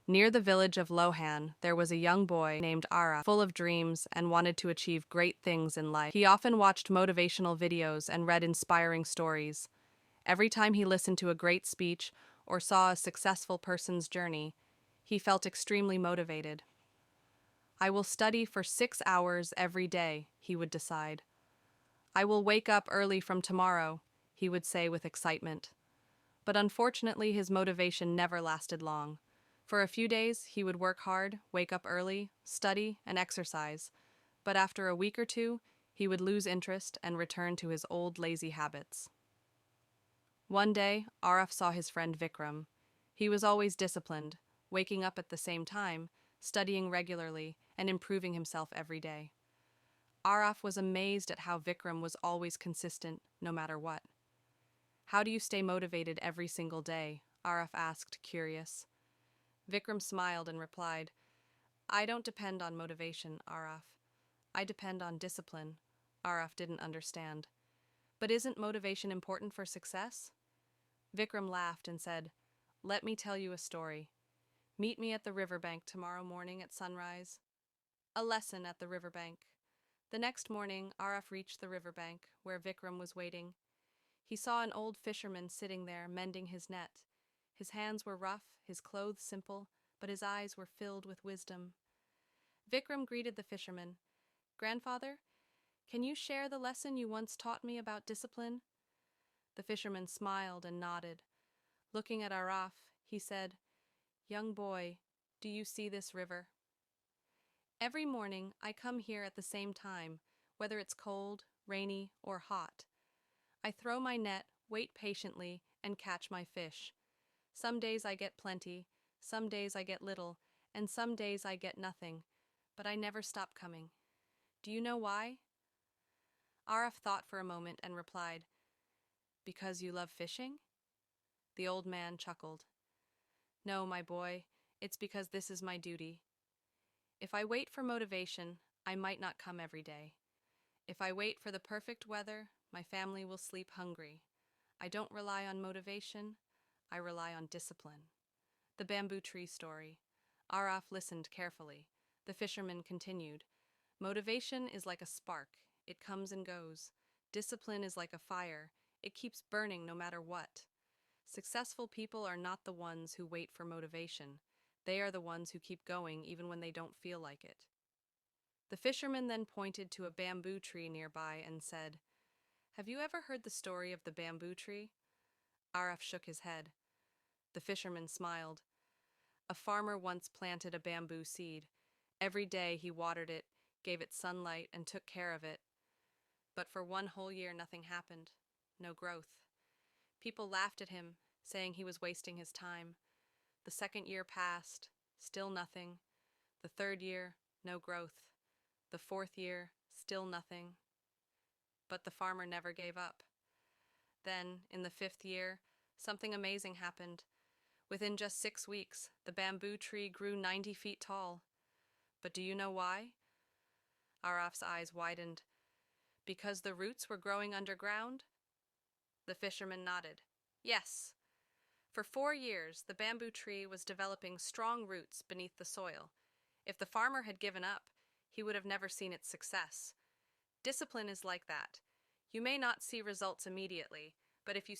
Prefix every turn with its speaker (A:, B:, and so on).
A: Near the village of Lohan, there was a young boy named Araf, full of dreams and wanted to achieve great things in life. He often watched motivational videos and read inspiring stories. Every time he listened to a great speech or saw a successful person's journey, he felt extremely motivated. I will study for 6 hours every day, he would decide. I will wake up early from tomorrow, he would say with excitement. But unfortunately, his motivation never lasted long. For a few days, he would work hard, wake up early, study, and exercise. But after a week or two, he would lose interest and return to his old lazy habits. One day, Araf saw his friend Vikram. He was always disciplined, waking up at the same time, studying regularly, and improving himself every day. Araf was amazed at how Vikram was always consistent, no matter what. "How do you stay motivated every single day?" Araf asked, curious. Vikram smiled and replied, "I don't depend on motivation, Araf. I depend on discipline." Araf didn't understand. "But isn't motivation important for success?" Vikram laughed and said, "Let me tell you a story. Meet me at the riverbank tomorrow morning at sunrise." A lesson at the riverbank. The next morning, Araf reached the riverbank, where Vikram was waiting. He saw an old fisherman sitting there, mending his net. His hands were rough, his clothes simple, but his eyes were filled with wisdom. Vikram greeted the fisherman. "Grandfather, can you share the lesson you once taught me about discipline?" The fisherman smiled and nodded. Looking at Araf, he said, "Young boy, do you see this river? Every morning I come here at the same time, whether it's cold, rainy, or hot. I throw my net, wait patiently, and catch my fish. Some days I get plenty, some days I get little, and some days I get nothing, but I never stop coming. Do you know why?" Araf thought for a moment and replied, "Because you love fishing?" The old man chuckled. "No, my boy, it's because this is my duty. If I wait for motivation, I might not come every day. If I wait for the perfect weather, my family will sleep hungry. I don't rely on motivation, I rely on discipline." The bamboo tree story. Araf listened carefully. The fisherman continued, "Motivation is like a spark. It comes and goes. Discipline is like a fire. It keeps burning no matter what. Successful people are not the ones who wait for motivation. They are the ones who keep going even when they don't feel like it." The fisherman then pointed to a bamboo tree nearby and said, "Have you ever heard the story of the bamboo tree?" Araf shook his head. The fisherman smiled. "A farmer once planted a bamboo seed. Every day he watered it, gave it sunlight, and took care of it. But for one whole year nothing happened. No growth. People laughed at him, saying he was wasting his time. The second year passed, still nothing. The third year, no growth. The fourth year, still nothing. But the farmer never gave up. Then, in the fifth year, something amazing happened. Within just 6 weeks, the bamboo tree grew 90 feet tall. But do you know why?" Araf's eyes widened. "Because the roots were growing underground?" The fisherman nodded. "Yes. For 4 years, the bamboo tree was developing strong roots beneath the soil. If the farmer had given up, he would have never seen its success. Discipline is like that. You may not see results immediately, but if you